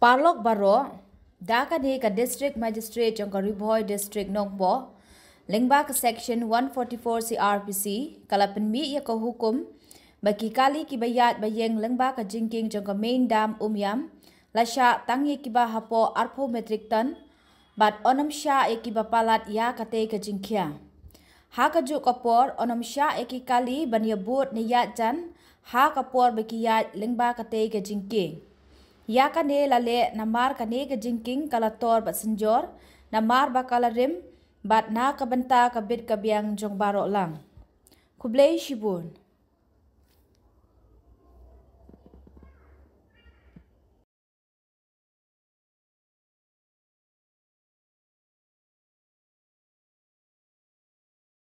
Parlok Baro, Dakane ka District Magistrate jong ka Riboy District Nongbo, Lingbak Section 144 CRPC, kalapan mi ya ka hukum, bagi kali kibayat bayeng Lingbak ka Jingking jong ka Main Dam Umyam, lasya tangi kiba hapo arpo metric ton, bat onam sya kiba palat ya kate ka Jingkia. Ha ka juk kapor onam sya kali banyabut niyat jan, ha kapor bagi yat Lingbak kate ka Jingking. Ya kane lale namar kane ke jingking kalator bat senjor namar bakalarim bat na kabenta kabit kabiang jong barok lang. Kublai Shibun.